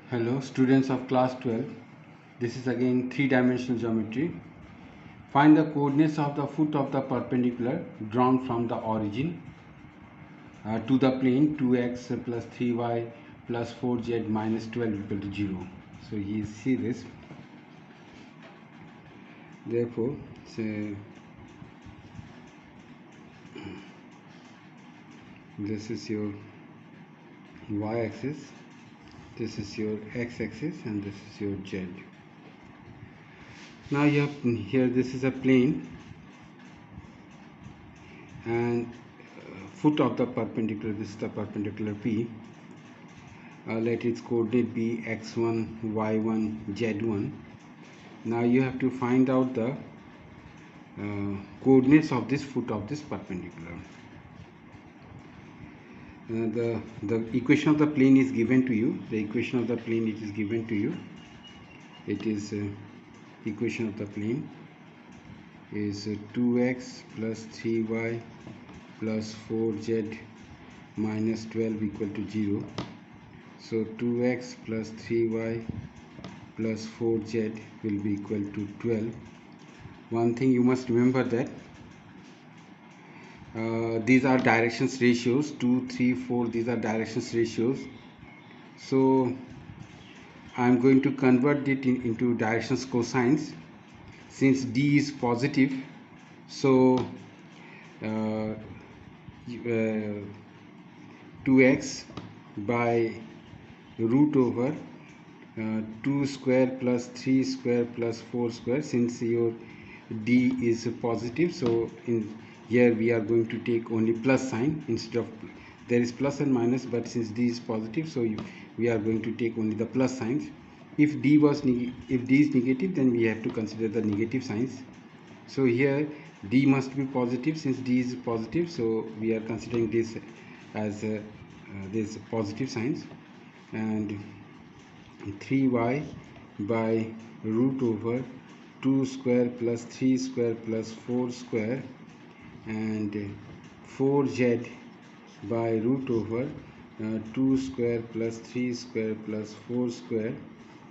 Hello students of class 12. This is again three-dimensional geometry. Find the coordinates of the foot of the perpendicular drawn from the origin to the plane 2x plus 3y plus 4z minus 12 equal to 0. So you see this. Therefore, this is your y-axis, this is your x-axis, and this is your z. Now you have here, this is a plane, and foot of the perpendicular, this is the perpendicular P. Let its coordinate be x1, y1, z1. Now you have to find out the coordinates of this foot of this perpendicular. The equation of the plane is given to you. The equation of the plane, it is given to you. It is equation of the plane is 2x plus 3y plus 4z minus 12 equal to 0. So 2x plus 3y plus 4z will be equal to 12. One thing you must remember that these are directions ratios, 2, 3, 4, these are directions ratios. So I am going to convert it into directions cosines. Since d is positive, so 2x by root over 2 square plus 3 square plus 4 square. Since your d is positive, so in here we are going to take only plus sign instead of, there is plus and minus, but since d is positive, so we are going to take only the plus signs. If d is negative, then we have to consider the negative signs. So here d must be positive. Since d is positive, so we are considering this as this positive signs. And 3y by root over 2 square plus 3 square plus 4 square, and 4z by root over 2 square plus 3 square plus 4 square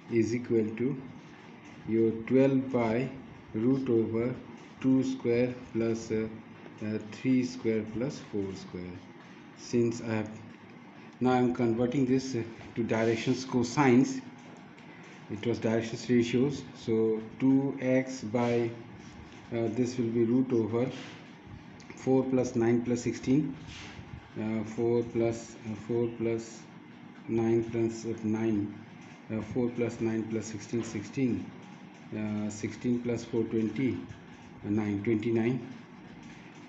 is equal to your 12 by root over 2 square plus 3 square plus 4 square. Since I am converting this to directions cosines. It was directions ratios, so 2x by this will be root over 4 plus 9 plus 16, 4 plus 9 plus 9, 4 plus 9 plus 16, 16, 16 plus 4, 20, 9, 29.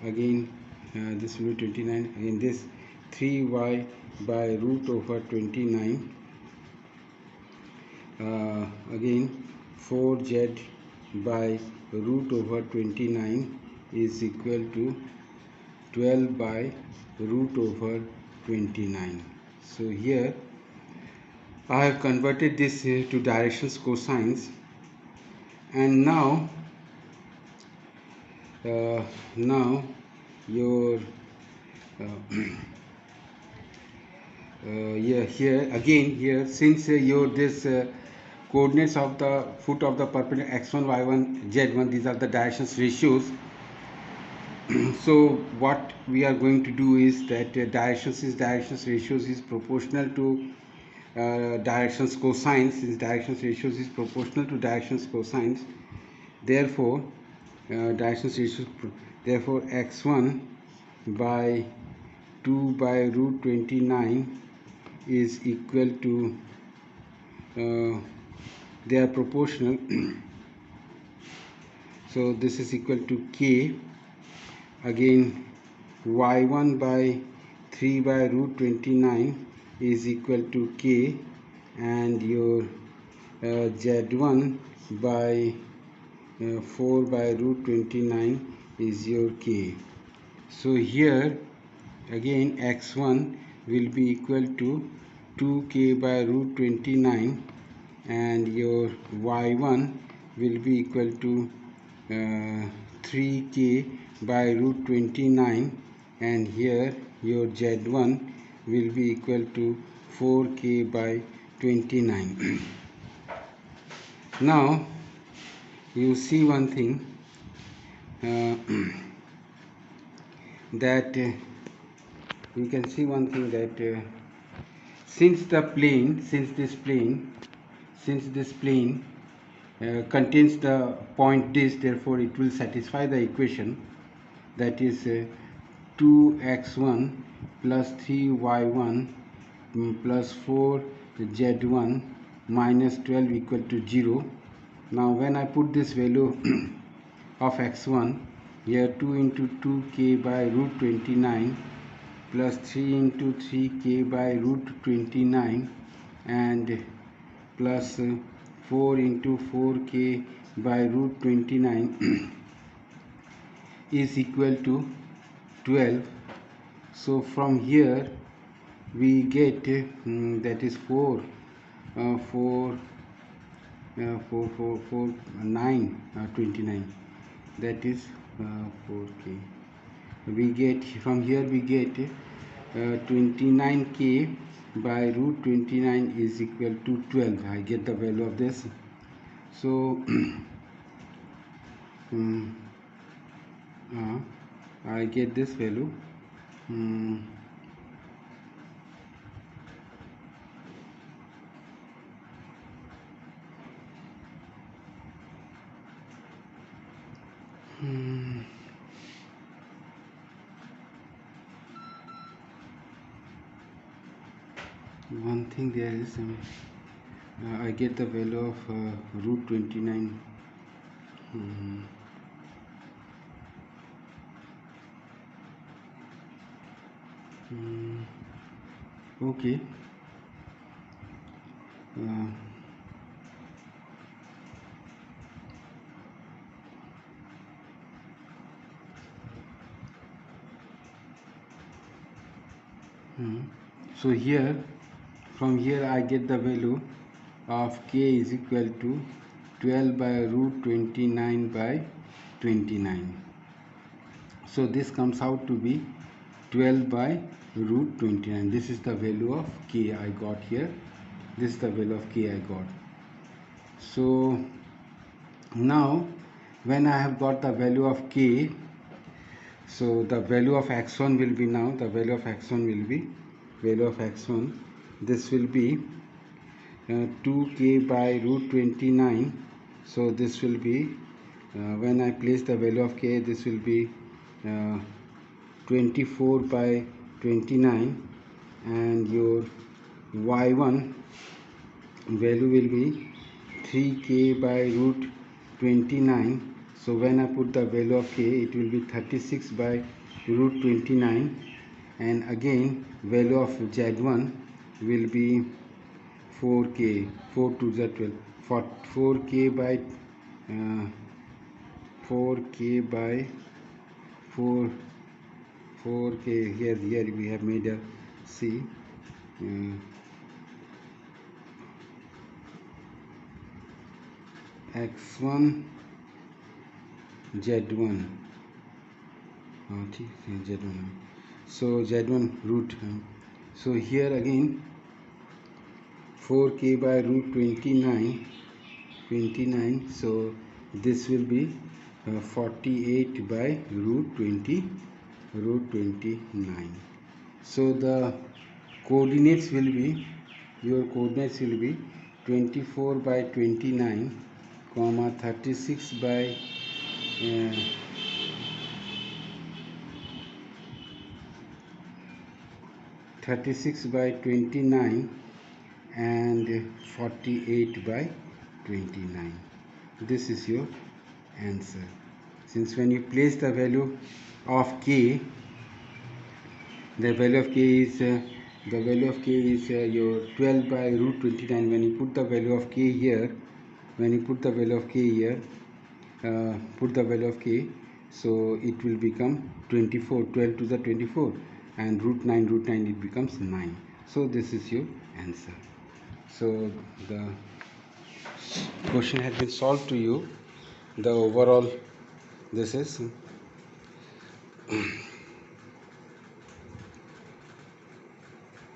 Again this will be 29. Again this 3y by root over 29. Again 4z by root over 29 is equal to 12 by root over 29. So here I have converted this to directions cosines, and now your here again, here since your this coordinates of the foot of the perpendicular x1, y1, z1, these are the directions ratios. So what we are going to do is that directions ratios is proportional to directions cosines. Since directions ratios is proportional to directions cosines, therefore directions ratios, therefore x1 by 2 by root 29 is equal to they are proportional. So this is equal to k. Again y1 by 3 by root 29 is equal to k, and your z1 by 4 by root 29 is your k. So here again x1 will be equal to 2k by root 29, and your y1 will be equal to 3k by root 29, and here your z1 will be equal to 4k by 29. Now you see one thing, that you can see one thing, that since this plane contains the point disk, therefore it will satisfy the equation, that is 2x1 plus 3y1 plus 4z1 minus 12 equal to 0. Now when I put this value of x1 here, 2 into 2k by root 29 plus 3 into 3k by root 29 and plus 4 into 4k by root 29 is equal to 12. So from here we get that is 4 9 29, that is 4k. We get from here, we get 29k by root 29 is equal to 12. I get the value of this. So I get this value. One thing there is, I get the value of root 29. Okay. So here, from here I get the value of k is equal to 12 by root 29 by 29. So this comes out to be 12 by root 29. This is the value of k I got here. This is the value of k I got. So now when I have got the value of k, so the value of x1 will be, now the value of x1 will be, this will be 2k by root 29. So this will be, when I place the value of k, this will be 24 by 29, and your y1 value will be 3k by root 29. So when I put the value of k, it will be 36 by root 29, and again value of z1 will be 4k, 4 to the 12, 4k by 4k, here we have made a c, x1 z1, z1, so z1 root, so here again 4k by root 29, so this will be 48 by root 29. So the coordinates will be, your coordinates will be 24 by 29 comma 36 by 29 and 48 by 29. This is your answer. Since when you place the value of k, the value of k is your 12 by root 29. When you put the value of k here, put the value of k, so it will become 24, 12 to the 24, and root 9 it becomes 9. So this is your answer. So the question has been solved to you. The overall, this is